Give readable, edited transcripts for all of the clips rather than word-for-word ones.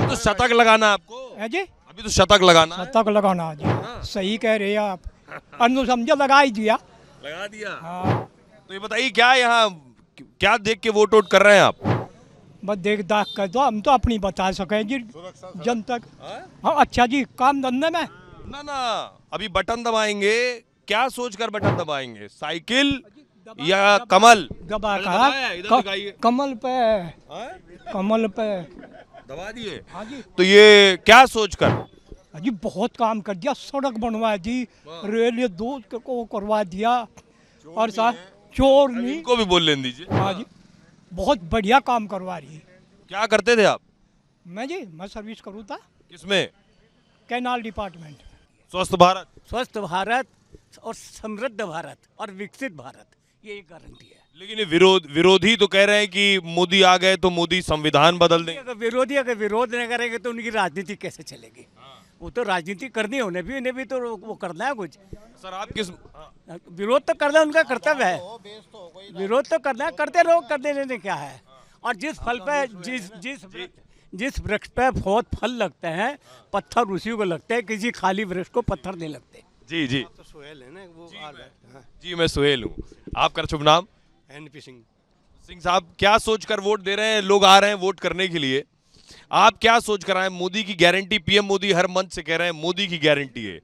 तो शतक लगाना है आपको, है जी, अभी तो शतक लगाना है। शतक लगाना जी, सही कह रहे हैं आप, अनु समझो लगा ही दिया। लगा दिया। हाँ, तो ये बताइए क्या यहाँ क्या देख के वोट वोट कर रहे हैं आप? बस देख दाख कर दो, हम तो अपनी बता सकें जी जनता को। हाँ अच्छा जी, काम धंधे में ना ना, अभी बटन दबाएंगे, क्या सोचकर बटन दबाएंगे, साइकिल या कमल? दबा अच्छा, का दबाया, इधर दिखाइए। कमल पे, हाँ? कमल पे। दबा दिए। हाँ जी, तो ये क्या सोचकर? हाँ जी, बहुत काम कर दिया, सड़क बनवा दी, रेल दूध को करवा दिया, और साथ चोर नहीं। इनको भी बोल लेने दीजिए। हाँ जी, बहुत बढ़िया काम करवा रही है। क्या करते थे आप? मैं सर्विस करूँ था किसमें? Canal department. स्वस्थ भारत। स्वस्थ भारत और समृद्ध भारत और विकसित भारत, ये एक गारंटी है। लेकिन ये विरोधी तो कह रहे हैं कि मोदी आ गए तो मोदी संविधान बदल देंगे। अगर विरोध नहीं करेंगे तो उनकी राजनीति कैसे चलेगी? वो तो राजनीति करनी है, उन्हें भी तो वो करना है कुछ। सर आप किस विरोध तो करना उनका कर्तव्य है, विरोध तो करना है, करते रहो, कर देने क्या है। और जिस फल पे जिस वृक्ष पे बहुत फल लगते हैं, पत्थर उसी को लगते हैं, किसी खाली वृक्ष को पत्थर नहीं लगते। जी जी तो सुहेल है ना वो जी, मैं सुहेल हूँ। आपका शुभ नाम? एनपी सिंह। सिंह साहब, क्या सोचकर वोट दे रहे हैं? लोग आ रहे हैं वोट करने के लिए, आप क्या सोच कर आए? मोदी की गारंटी, पीएम मोदी हर मंच से कह रहे हैं मोदी की गारंटी है,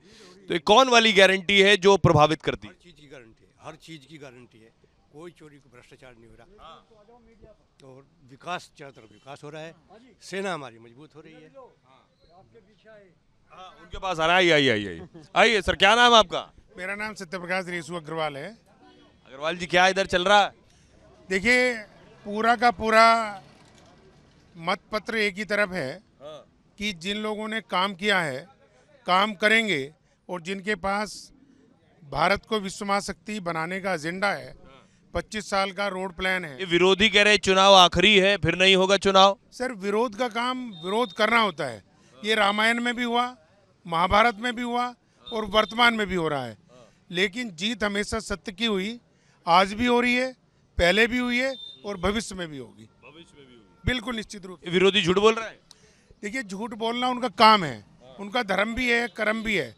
तो ये कौन वाली गारंटी है जो प्रभावित करती है? हर चीज की गारंटी है, हर चीज की गारंटी है, कोई चोरी को भ्रष्टाचार नहीं हो रहा, और विकास, चारों तरफ विकास हो रहा है, सेना हमारी मजबूत हो रही है। हाँ, उनके पास आ रहा है। आइए आइए सर, क्या नाम है आपका? मेरा नाम सत्यप्रकाश रेसू अग्रवाल है। अग्रवाल जी, क्या इधर चल रहा है? देखिए, पूरा का पूरा मत पत्र एक ही तरफ है कि जिन लोगों ने काम किया है, काम करेंगे, और जिनके पास भारत को विश्व महाशक्ति बनाने का एजेंडा है, 25 साल का रोड प्लान है। ये विरोधी कह रहे हैं चुनाव आखिरी है, फिर नहीं होगा चुनाव। सर, विरोध का काम विरोध करना होता है, ये रामायण में भी हुआ, महाभारत में भी हुआ, और वर्तमान में भी हो रहा है। लेकिन जीत हमेशा सत्य की हुई, आज भी हो रही है, पहले भी हुई है, और भविष्य में भी होगी। बिल्कुल निश्चित रूप से। विरोधी झूठ बोल रहे हैं। देखिए, झूठ बोलना उनका काम है, उनका धर्म भी है, कर्म भी है,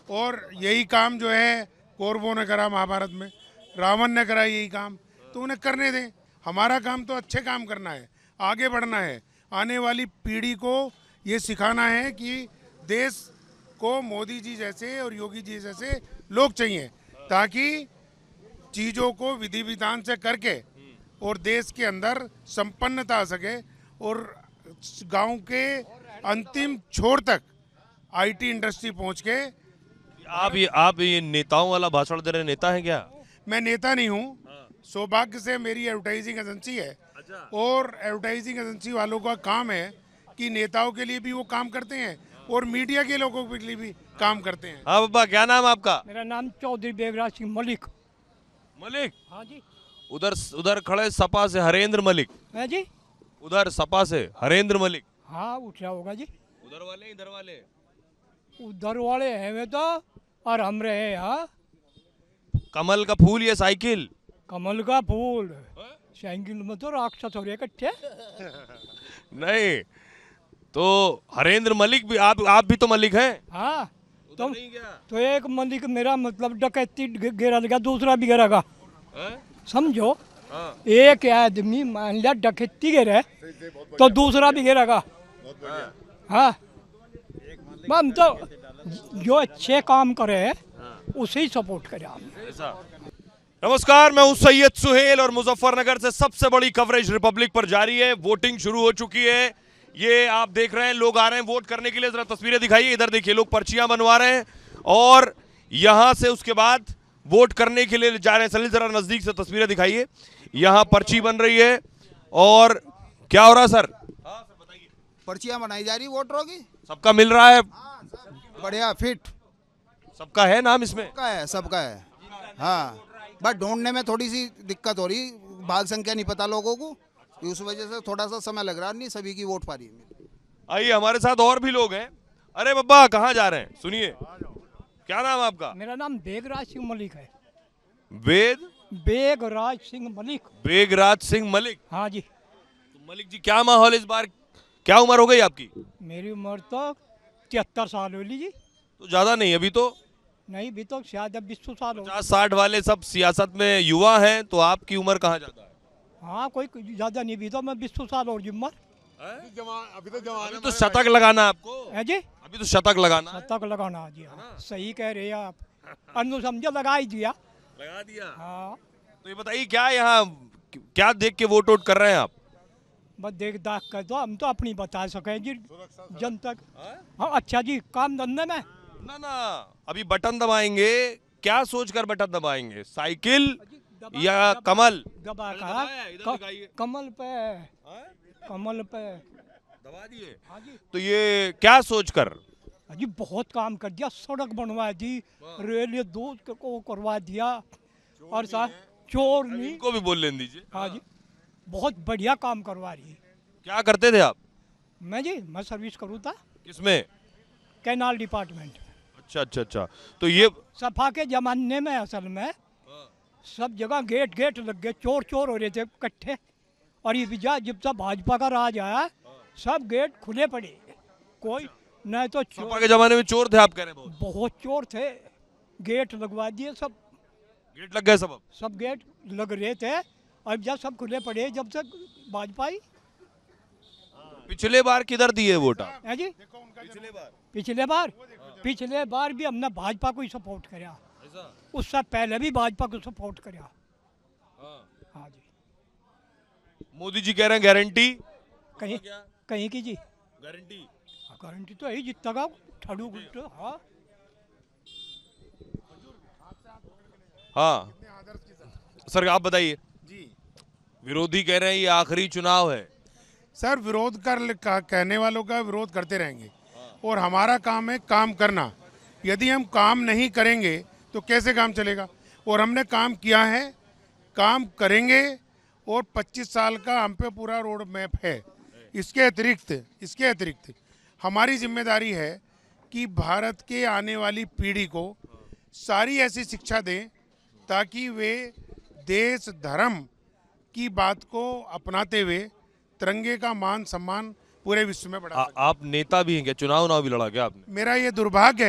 और यही काम जो है कौरवों ने करा महाभारत में, रावण ने करा यही काम, तो उन्हें करने दें। हमारा काम तो अच्छे काम करना है, आगे बढ़ना है, आने वाली पीढ़ी को ये सिखाना है कि देश को मोदी जी जैसे और योगी जी जैसे लोग चाहिए, ताकि चीज़ों को विधि विधान से करके और देश के अंदर संपन्नता आ सके, और गांव के अंतिम छोर तक आईटी इंडस्ट्री पहुंच के। आप ये नेताओं वाला भाषण दे रहे नेता हैं क्या? मैं नेता नहीं हूं, सौभाग्य से मेरी एडवर्टाइजिंग एजेंसी है, और एडवर्टाइजिंग एजेंसी वालों का काम है कि नेताओं के लिए भी वो काम करते हैं, और मीडिया के लोगों के लिए भी काम करते हैं। हाँ बाबा, क्या नाम है आपका? मेरा नाम चौधरी बेगराज सिंह मलिक। मलिक? हाँ जी। उधर खड़े सपा से हरेंद्र मलिक। है जी। उधर सपा से हरेंद्र मलिक। हाँ, उठा होगा जी। उधर वाले इधर वाले? उधर वाले हैं वे तो, और हम रहे यहाँ। कमल का फूल या साइकिल? कमल का फूल, साइकिल में तो राक्षस हो रहे इकट्ठे। नहीं, तो हरेंद्र मलिक भी, आप भी तो मलिक हैं। हाँ, तो नहीं क्या? तो एक मलिक मेरा मतलब डकैती गिरा लगा, दूसरा भी गिरेगा, समझो। हाँ। एक आदमी मान लिया डकैती गिरे तो दूसरा भी गिरेगा। हाँ, हम तो जो अच्छे काम करे उसे सपोर्ट करें हम। नमस्कार, मैं हूं सैयद सुहेल, और मुजफ्फरनगर से सबसे बड़ी कवरेज रिपब्लिक पर जारी है। वोटिंग शुरू हो चुकी है, ये आप देख रहे हैं, लोग आ रहे हैं वोट करने के लिए। जरा तस्वीरें दिखाइए, इधर देखिए, लोग पर्चियां बनवा रहे हैं, और यहां से उसके बाद वोट करने के लिए जा रहे हैं। चलिए जरा नजदीक से तस्वीरें दिखाइए, यहां पर्ची बन रही है, और क्या हो रहा है सर? पर्चियां बनाई जा रही वोटरों की, सबका मिल रहा है? बढ़िया फिट सबका है नाम इसमें? सबका है। हाँ, बट ढूंढने में थोड़ी सी दिक्कत हो रही, भाग संख्या नहीं पता लोगों को, उस वजह से थोड़ा सा समय लग रहा, नहीं सभी की वोट पा रही है। आइए, हमारे साथ और भी लोग हैं। अरे बाबा, कहाँ जा रहे हैं? सुनिए, क्या नाम है आपका? मेरा नाम बेगराज सिंह मलिक है। बेगराज सिंह मलिक। बेगराज सिंह मलिक। हाँ जी। तो मलिक जी, क्या माहौल इस बार क्या उम्र हो गई आपकी? मेरी उम्र तो 73 साल हो ली जी। तो ज्यादा नहीं, अभी तो नहीं भी तो शायद अब 20 साल हो। 50-60 वाले सब सियासत में युवा हैं, तो आपकी उम्र कहाँ ज्यादा है? हाँ कोई ज़्यादा नहीं भी तो मैं 20 साल और उम्र अभी तो शतक लगाना है आपको, है जी। अभी तो शतक लगाना है। शतक लगाना जी, हाँ सही कह रहे हैं आप। अनु समझो लगा ही दिया। लगा दिया। हाँ तो ये बताइए क्या यहाँ क्या देख के वोट कर रहे हैं आप? बस देख दाख कर दो, हम तो अपनी बता सकें जी जनता। हाँ अच्छा जी, काम धंधे में ना ना, अभी बटन दबाएंगे, क्या सोचकर बटन दबाएंगे? साइकिल या कमल? दबा इधर का दबाया, इधर दिखाइए। कमल पे, हाँ? कमल पे। दबा दिए। हाँ जी, तो ये क्या सोचकर? हाँ जी बहुत काम कर दिया, सड़क बनवा दी, रेल ये दूध को करवा दिया, और साथ चोर नहीं। इनको भी बोल लेने दीजिए। हाँ जी बहुत बढ़िया काम करवा रही है। क्या करते थे आप? मैं सर्विस करूँ था किसमें? Canal department. अच्छा अच्छा अच्छा। तो ये सफा के जमाने में असल में सब जगह गेट गेट लग गए, चोर चोर हो रहे थे इकट्ठे। और ये विजय जब से भाजपा का राज आया, सब गेट खुले पड़े, कोई नहीं तो सपा के जमाने में चोर थे आप कह रहे हैं? बहुत बहुत चोर थे, गेट लगवा दिए सब। गेट लग गए सब अब? सब गेट लग रहे थे, अब जब सब खुले पड़े जब से भाजपा आई। पिछले बार किधर दिए वोट आप? है जी पिछले बार भी हमने भाजपा को ही सपोर्ट किया, उससे पहले भी भाजपा को सपोर्ट किया। हाँ जी, मोदी जी कह रहे हैं गारंटी। कहीं कहीं की जी गारंटी गारंटी तो यही जितना का ठड़ू गुट्टू। हाँ हाँ सर आप बताइए। जी विरोधी कह रहे हैं ये आखिरी चुनाव है। सर, विरोध कहने वालों का विरोध करते रहेंगे, और हमारा काम है काम करना। यदि हम काम नहीं करेंगे तो कैसे काम चलेगा? और हमने काम किया है, काम करेंगे, और 25 साल का हम पे पूरा रोड मैप है। इसके अतिरिक्त हमारी जिम्मेदारी है कि भारत के आने वाली पीढ़ी को सारी ऐसी शिक्षा दें ताकि वे देश धर्म की बात को अपनाते हुए तिरंगे का मान सम्मान पूरे विश्व में बढ़ा सकें। आप नेता भी हैं क्या? चुनाव भी लड़ा क्या आपने? मेरा ये दुर्भाग्य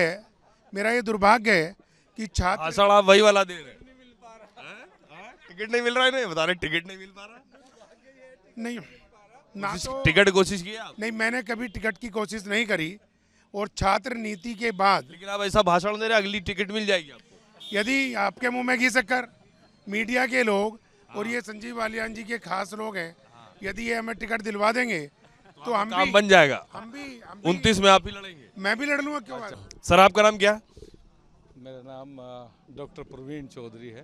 है कि छात्र भाषण आप वही वाला दे रहे हैं। टिकट नहीं मिल रहा है, नहीं बता रहे, टिकट नहीं मिल पा रहा। नहीं ना तो टिकट कोशिश की आप? नहीं, मैंने कभी टिकट की कोशिश नहीं करी, और छात्र नीति के बाद लेकिन आप ऐसा भाषण दे रहे हैं, अगली टिकट मिल जाएगी आपको। यदि आपके मुंह में घी शक्कर, मीडिया के लोग और ये संजीव बालियान जी के खास लोग हैं, यदि ये हमें टिकट दिलवा देंगे तो हम काम भी बन जाएगा। हम भी 29 में आप ही लड़ेंगे। मैं भी लड़ लूंगा, क्यों बात? सर आपका नाम क्या? मेरा नाम डॉक्टर प्रवीण चौधरी है।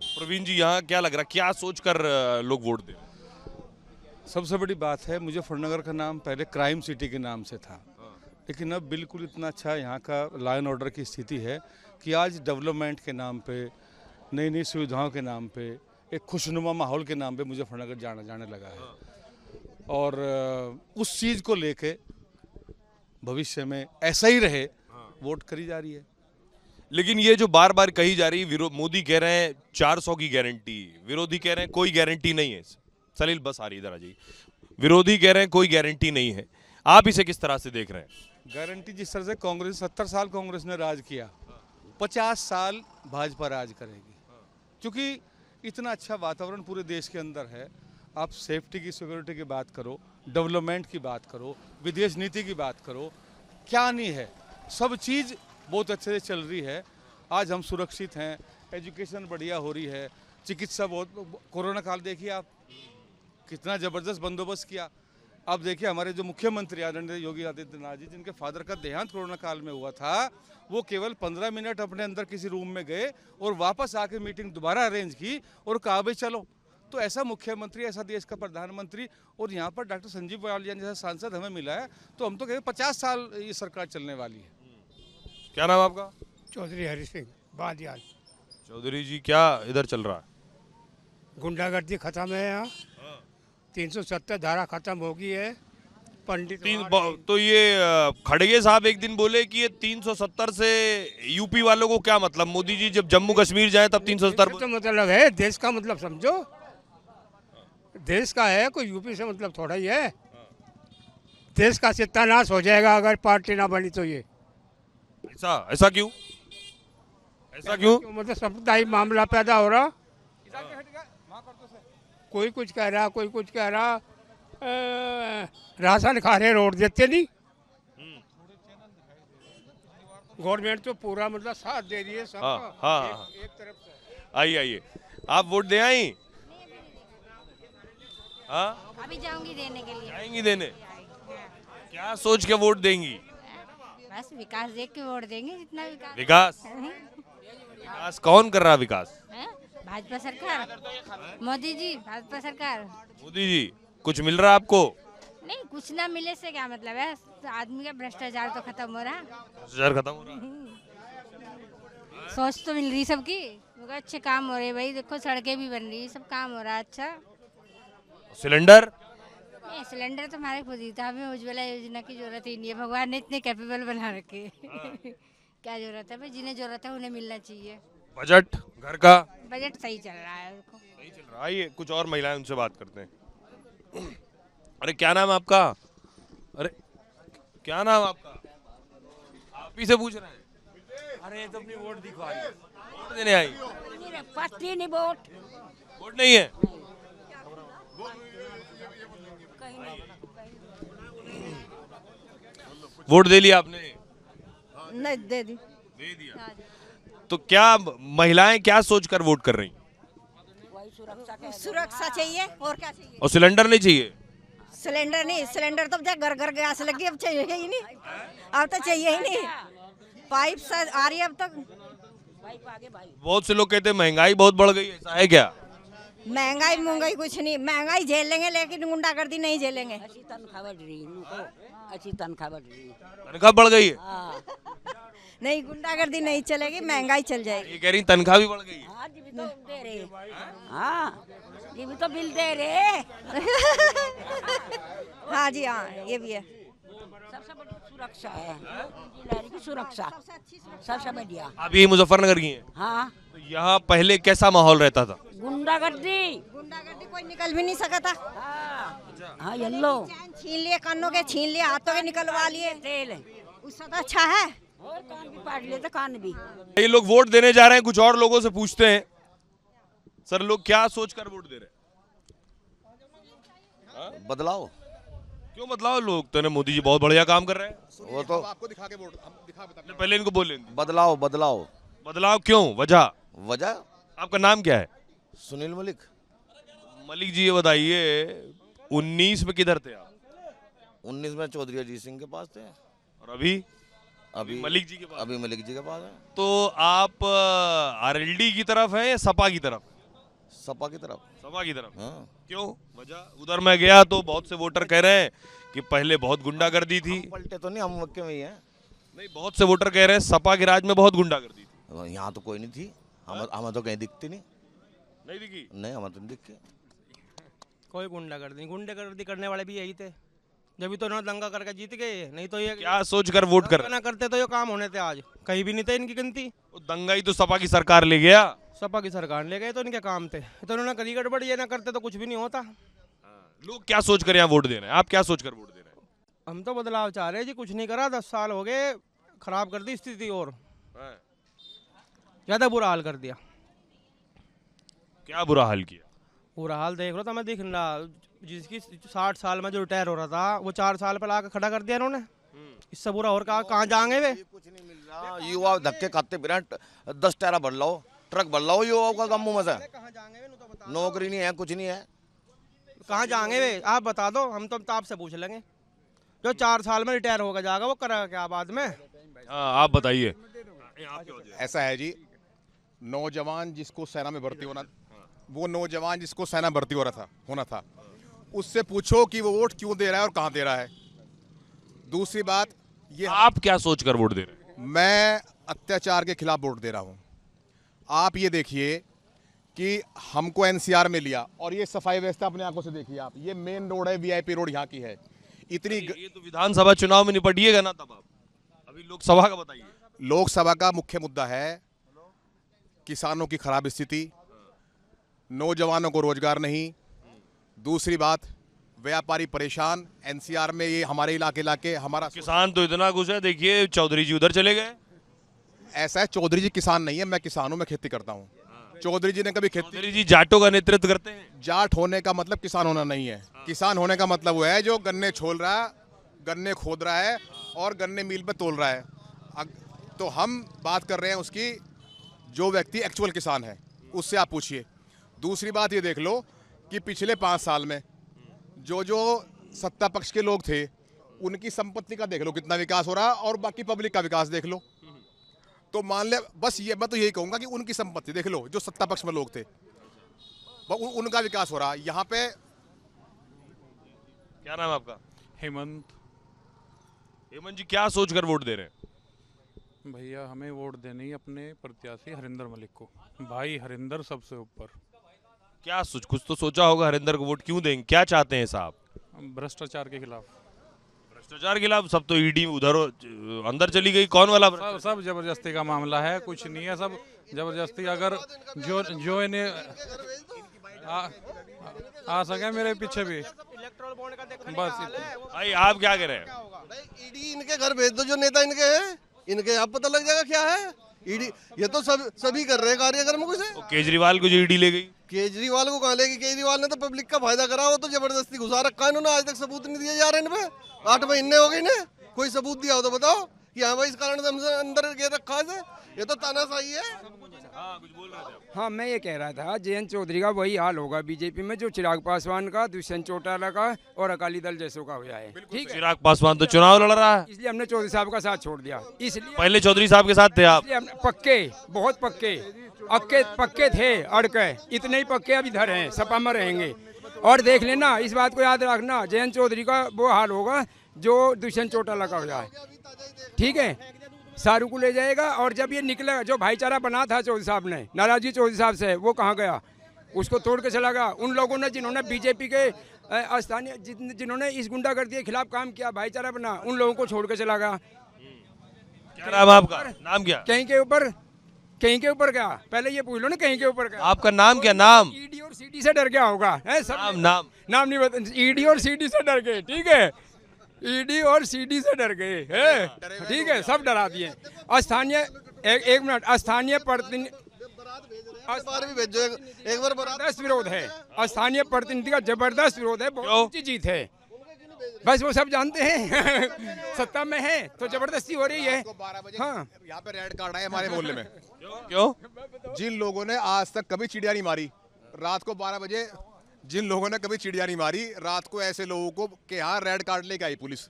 प्रवीण जी, यहाँ क्या लग रहा है, क्या सोचकर लोग वोट दे रहे हैं? सबसे बड़ी बात है, मुजफ्फरनगर का नाम पहले क्राइम सिटी के नाम से था, लेकिन अब बिल्कुल इतना अच्छा यहाँ का लॉ एंड ऑर्डर की स्थिति है कि आज डेवलपमेंट के नाम पे, नई नई सुविधाओं के नाम पे, एक खुशनुमा माहौल के नाम पे मुजफ्फरनगर जाने लगा है। और उस चीज़ को लेके भविष्य में ऐसा ही रहे, वोट करी जा रही है। लेकिन ये जो बार बार कही जा रही है, मोदी कह रहे हैं 400 की गारंटी, विरोधी कह रहे हैं कोई गारंटी नहीं है। सलील बस आ रही इधर आ जाइए। विरोधी कह रहे हैं कोई गारंटी नहीं है, आप इसे किस तरह से देख रहे हैं? गारंटी जिस तरह से कांग्रेस 70 साल कांग्रेस ने राज किया, 50 साल भाजपा राज करेगी, क्योंकि इतना अच्छा वातावरण पूरे देश के अंदर है। आप सेफ्टी की, सिक्योरिटी की बात करो, डेवलपमेंट की बात करो, विदेश नीति की बात करो, क्या नहीं है, सब चीज़ बहुत अच्छे से चल रही है। आज हम सुरक्षित हैं, एजुकेशन बढ़िया हो रही है, चिकित्सा बहुत, कोरोना काल देखिए आप कितना ज़बरदस्त बंदोबस्त किया। अब देखिए हमारे जो मुख्यमंत्री आदरणीय योगी आदित्यनाथ जी, जिनके फादर का देहांत कोरोना काल में हुआ था, वो केवल 15 मिनट अपने अंदर किसी रूम में गए और वापस आके मीटिंग दोबारा अरेंज की और कहा भाई चलो। तो ऐसा मुख्यमंत्री, ऐसा देश का प्रधानमंत्री, और यहाँ पर डॉक्टर संजीव बालियान जैसा सांसद हमें मिला है, तो हम तो कहें 50 साल ये सरकार चलने वाली है। क्या नाम आपका? चौधरी हरि सिंह बालियान। चौधरी जी, क्या इधर चल रहा है? गुंडागर्दी खत्म है यहाँ, 370 धारा खत्म हो गई है। पंडित तो ये खड़गे साहब एक दिन बोले कि ये 370 से यूपी वालों को क्या मतलब, मोदी जी जब जम्मू कश्मीर जाए तब 370? तो मतलब है देश का, मतलब समझो देश का है, कोई यूपी से मतलब थोड़ा ही है। देश का सत्यानाश हो जाएगा अगर पार्टी ना बनी तो ये। ऐसा क्यों? ऐसा क्यों? मतलब सामुदायिक मामला पैदा हो रहा, कोई कुछ कह रहा, कोई कुछ कह रहा। राशन खा रहे, रोड देते नहीं। गवर्नमेंट तो पूरा मतलब साथ दे रही है सबका। हाँ, हाँ, एक तरफ से। आइए आप वोट दे आई? हाँ, अभी जाऊंगी देने के लिए। जाएंगी देने? क्या सोच के वोट देंगी? बस विकास देख के वोट देंगे, जितना विकास। विकास? विकास कौन कर रहा विकास? हैं? भाजपा सरकार, मोदी जी, भाजपा सरकार। मोदी जी, कुछ मिल रहा आपको? नहीं, कुछ ना मिले से क्या मतलब है? आदमी का भ्रष्टाचार तो खत्म हो रहा, भ्रष्टाचार खत्म हो रहा? सोच तो मिल रही सबकी, मगर अच्छे काम हो रहे भाई। देखो सड़कें भी बन रही, सब काम हो रहा है अच्छा। सिलेंडर? नहीं, सिलेंडर तो हमारे खुद ही था, हमें उज्ज्वला योजना की जरूरत ही नहीं है। भगवान ने इतने कैपेबल बना रखे क्या जरूरत है भाई? जिन्हें जरूरत है उन्हें मिलना चाहिए। बजट घर का बजट सही चल रहा है देखो। सही चल रहा है। आइए कुछ और महिलाएं, उनसे बात करते हैं। अरे क्या नाम है आपका? अरे क्या नाम आपका? आप ही से पूछ रहे हैं? अरे तो अपनी वोट दिखवा रही है। वोट देने आई? पार्टी नहीं वोट। वोट नहीं है? वोट दे लिया आपने? नहीं दे दी। दे दिया। तो क्या महिलाएं क्या सोचकर वोट कर रही? सुरक्षा चाहिए और क्या चाहिए? और सिलेंडर नहीं चाहिए? सिलेंडर नहीं, सिलेंडर तो घर घर गैस लगी, अब चाहिए ही नहीं। अब तो चाहिए ही नहीं, पाइप से आ रही है अब तक। बहुत से लोग कहते हैं महंगाई बहुत बढ़ गई है, ऐसा है क्या? महंगाई महंगाई कुछ नहीं, महंगाई झेल लेंगे लेकिन गुंडागर्दी नहीं झेलेंगे। अच्छी तनख्वाह बढ़ रही है। तनख्वाह बढ़ गई है? नहीं, गुंडागर्दी नहीं चलेगी, महंगाई चल जाएगी। ये कह रही तनख्वाह भी बढ़ गई है? हाँ जी भी तो दे रहे। हाँ जी भी तो बिल दे रहे। हाँ जी, हाँ ये भी है। सबसे बड़ी सुरक्षा है, लहरी की सुरक्षा सबसे बढ़िया। आप यही मुजफ्फरनगर की हैं? हाँ, तो यहाँ पहले कैसा माहौल रहता था? गुंडागर्दी। गुंडागर्दी कोई निकल भी नहीं सका था। हाँ येल्लो छीन लिए, कानों के छीन लिए, हाथों के निकलवा लिए। तेल उससे तो अच्छा है। और कान भी पाट लेते, कान भी। ये लोग वोट देने जा रहे हैं, कुछ और लोगों से पूछते हैं। सर लोग क्या सोचकर वोट दे रहे हैं? बदलाव। क्यों बदलाव? लोग तो मोदी जी बहुत बढ़िया काम कर रहे हैं। वो तो आपको दिखा के वोट दिखा बता। पहले इनको बोले। बदलाव बदलाव। बदलाव क्यों? वजह? वजह आपका नाम क्या है? सुनील मलिक। मलिक जी ये बताइए 19 में किधर थे आप? 19 में चौधरी अजीत सिंह के पास थे। और अभी? अभी मलिक जी के पास। अभी मलिक जी के पास है। तो आप आरएलडी की तरफ है या सपा की तरफ? सपा की तरफ। सपा की तरफ? हाँ। क्यों? वजह? उधर मैं गया तो बहुत से वोटर कह रहे हैं कि पहले बहुत गुंडागर्दी थी। पलटे तो नहीं, हम मक्के में ही हैं। नहीं, बहुत से वोटर कह रहे हैं सपा के राज में बहुत गुंडागर्दी थी। यहाँ तो कोई नहीं थी, हमें तो कहीं दिखती नहीं। नहीं दिखी? नहीं, हमें तो नहीं दिखी। कोई गुंडागर्दी करने वाले भी यही थे, जब तो इन्होंने दंगा करके जीत गए। नहीं तो ये क्या सोचकर वोट कर रहे ना करते तो ये काम होने थे आज, कहीं भी नहीं थे इनकी गिनती। दंगा ही तो सपा की सरकार ले गया। सपा की सरकार ले गए तो इनके काम थे, तो इन्होंने करी गड़बड़, ये ना करते तो कुछ भी नहीं होता। लोग क्या सोचकर यहाँ वोट दे रहे हैं? आप क्या सोचकर वोट दे रहे हैं? हम तो बदलाव चाह रहे हैं जी, कुछ नहीं करा, 10 साल हो गए, खराब कर दी स्थिति और ज्यादा बुरा हाल कर दिया। क्या बुरा हाल किया? बुरा हाल देख लो तो मैं दिख रहा, जिसकी 60 साल में जो रिटायर हो रहा था वो 4 साल पे लाकर खड़ा कर दिया इन्होंने। इससे बुरा और कहाँ जाएंगे वे? कुछ नहीं मिल रहा, युवा धक्के खाते फिर 10 टायरा भर लो, ट्रक भर लो युवाओं का गम्मू में से। नौकरी नहीं है, कुछ नहीं है, कहाँ जाएंगे वे? आप बता दो, हम तो आपसे पूछ लेंगे। जो 4 साल में रिटायर होकर जाएगा वो करेगा क्या बाद में? आप बताइए। ऐसा है जी, नौजवान जिसको सेना में भर्ती होना, वो नौजवान जिसको सेना भर्ती होना था, उससे पूछो कि वो वोट क्यों दे रहा है और कहाँ दे रहा है। दूसरी बात ये, आप क्या सोचकर वोट दे रहे हैं? मैं अत्याचार के खिलाफ वोट दे रहा हूँ। आप ये देखिए कि हमको एनसीआर में लिया, और ये सफाई व्यवस्था अपने आंखों से देखिए आप, ये मेन रोड है, वीआईपी रोड यहाँ की है। इतनी ये तो विधानसभा चुनाव में निपटिएगा ना, तब आप अभी लोकसभा का बताइए। लोकसभा का मुख्य मुद्दा है किसानों की खराब स्थिति, नौजवानों को रोजगार नहीं, दूसरी बात व्यापारी परेशान, एनसीआर में ये हमारे इलाके हमारा किसान तो इतना खुश है, देखिए चौधरी जी उधर चले गए। ऐसा है, चौधरी जी किसान नहीं है, मैं किसान हूँ, मैं खेती करता हूँ। चौधरी जी ने कभी खेती, चौधरी जी जाटों का नेतृत्व करते हैं। जाट होने का मतलब किसान होना नहीं है। किसान होने का मतलब वो है जो गन्ने छोल रहा है, गन्ने खोद रहा है और गन्ने मिल पे तोल रहा है। तो हम बात कर रहे हैं उसकी, जो व्यक्ति एक्चुअल किसान है उससे आप पूछिए। दूसरी बात ये देख लो कि पिछले 5 साल में जो सत्ता पक्ष के लोग थे उनकी संपत्ति का देख लो कितना विकास हो रहा है, और बाकी पब्लिक का विकास देख लो। तो मान ले, बस ये मैं तो यही कहूंगा कि उनकी संपत्ति देख लो, जो सत्ता पक्ष में लोग थे उनका विकास हो रहा है। यहाँ पे क्या नाम है आपका? हेमंत। हेमंत जी क्या सोचकर वोट दे रहे हैं? भैया हमें वोट देनी है अपने प्रत्याशी हरिंदर मलिक को। भाई हरिंदर सबसे ऊपर। क्या कुछ तो सोचा होगा, हरिंदर को वोट क्यों देंगे, क्या चाहते हैं साहब? भ्रष्टाचार के खिलाफ। भ्रष्टाचार के खिलाफ? सब तो ईडी उधर अंदर चली गई, कौन वाला? सब जबरदस्ती का मामला है, कुछ नहीं है, सब जबरदस्ती। अगर जो इन्हें आ सके मेरे पीछे भी बस। भाई आप क्या कह रहे हैं? ईडी इनके घर भेज दो, जो नेता इनके हैं, इनके यहाँ पता लग जाएगा क्या है। ईडी ये तो सभी कर रहे हैं कार्यक्रम कुछ है। केजरीवाल को जो ईडी ले गई, केजरीवाल को कहाँ लेगी? केजरीवाल ने तो पब्लिक का फायदा करा, वो तो जबरदस्ती घुसा रखा है इन्होंने। आज तक सबूत नहीं दिए जा रहे इन पे। 8 महीने हो गए इन्हें, कोई सबूत दिया हो तो बताओ कि हाँ भाई इस कारण से हमसे अंदर घेर रखा है। ये तो तानाशाही है। हाँ, मैं ये कह रहा था जयंत चौधरी का वही हाल होगा बीजेपी में जो चिराग पासवान का, दुष्यंत चौटाला का और अकाली दल जैसों का हुआ है। ठीक है, चिराग पासवान तो चुनाव लड़ रहा है, इसलिए हमने चौधरी साहब का साथ छोड़ दिया। इसलिए पहले चौधरी साहब के साथ थे आप? पक्के, बहुत पक्के थे, अड़के इतने ही पक्के अब इधर हैं, सपा में रहेंगे। और देख लेना, इस बात को याद रखना, जयंत चौधरी का वो हाल होगा जो दुष्यंत चौटाला का हो जाए। ठीक है, शाहरुख को ले जाएगा। और जब ये निकलेगा, जो भाईचारा बना था चौधरी साहब ने, नाराजगी चौधरी साहब से, वो कहाँ गया? उसको तोड़ के चला गया। उन लोगों ने जिन्होंने बीजेपी के स्थानीय जिन्होंने इस गुंडागर्दी के खिलाफ काम किया, भाईचारा बना, उन लोगों को छोड़ के चला गया। क्या नाम आपका? नाम क्या? कहीं के ऊपर क्या? पहले ये पूछ लो ना, कहीं के ऊपर क्या? आपका नाम क्या? नाम? ईडी और सीडी से डर गया होगा। नाम नहीं बता, ईडी और सीडी से डर गए। ठीक है, ईडी और सीडी से डर गए हैं। ठीक है, सब डरा दिए। स्थानीय एक मिनट, स्थानीय प्रतिनिधि एक बार जबरदस्त विरोध है। स्थानीय प्रतिनिधि का जबरदस्त विरोध है, बहुत ऊंची जीत है। बस वो सब जानते हैं सत्ता में है तो जबरदस्ती हो रही है। हाँ, यहाँ पे रेड कार्ड आए हमारे मोहल्ले में। क्यों? जिन लोगों ने आज तक कभी चिड़िया नहीं मारी, रात को 12 बजे जिन लोगों ने कभी चिड़िया नहीं मारी, रात को ऐसे लोगों को के यहाँ रेड कार्ड लेके आई पुलिस,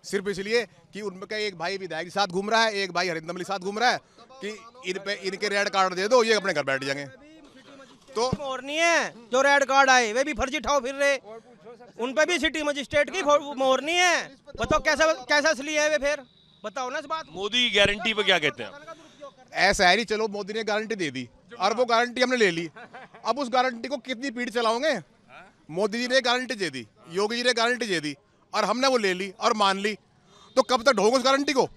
सिर्फ इसलिए कि उनका एक भाई विधायक के साथ घूम रहा है, एक भाई हरिंदर मलिक के साथ घूम रहा है, कि इनके रेड कार्ड दे दो, ये अपने घर बैठ जाएंगे। तो मोहरनी है, जो रेड कार्ड आए वे भी फर्जी ठाव फिर रहे, उन पे भी सिटी मजिस्ट्रेट की मोहरनी है। बताओ कैसा असली है वे? फिर बताओ ना इस बात। मोदी की गारंटी पे क्या कहते हैं? ऐसा है नहीं, चलो मोदी ने गारंटी दे दी और वो गारंटी हमने ले ली, अब उस गारंटी को कितनी पीढ़ी चलाओगे? मोदी जी ने गारंटी दे दी, योगी जी ने गारंटी दे दी और हमने वो ले ली और मान ली, तो कब तक ढोंगे उस गारंटी को?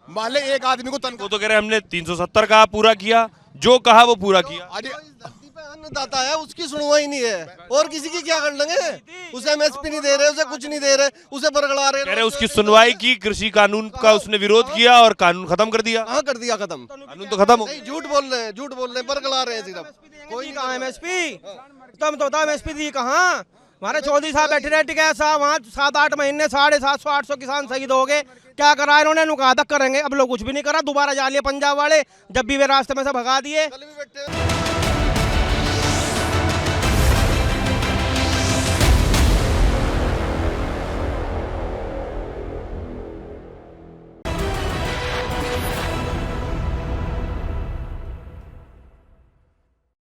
मान ले एक आदमी को वो तो कह रहे हमने 370 का पूरा किया, जो कहा वो पूरा किया। अन्नदाता है, उसकी सुनवाई नहीं है, और किसी की क्या कर लेंगे? उसे एमएसपी नहीं दे रहे, उसे कुछ नहीं दे रहे, उसे बरगला रहे। कह रहे उसकी सुनवाई की, कृषि कानून का उसने विरोध किया और कानून खत्म कर दिया। हाँ, कर दिया खत्म, कानून तो खत्म हो। झूठ बोल रहे हैं, बरगला रहे हैं सिर्फ। कोई कहा एमएसपी? तुम तो बताओ एमएसपी दी कहाँ? हमारे चौधरी साहब बैठे रहे टिकैत साहब वहाँ 7-8 महीने 750-800 किसान शहीद हो गए। क्या करा इन्होंने? नुकादक करेंगे, अब लोग कुछ भी नहीं करा। दोबारा जा लिया पंजाब वाले, जब भी वे रास्ते में से भगा दिए।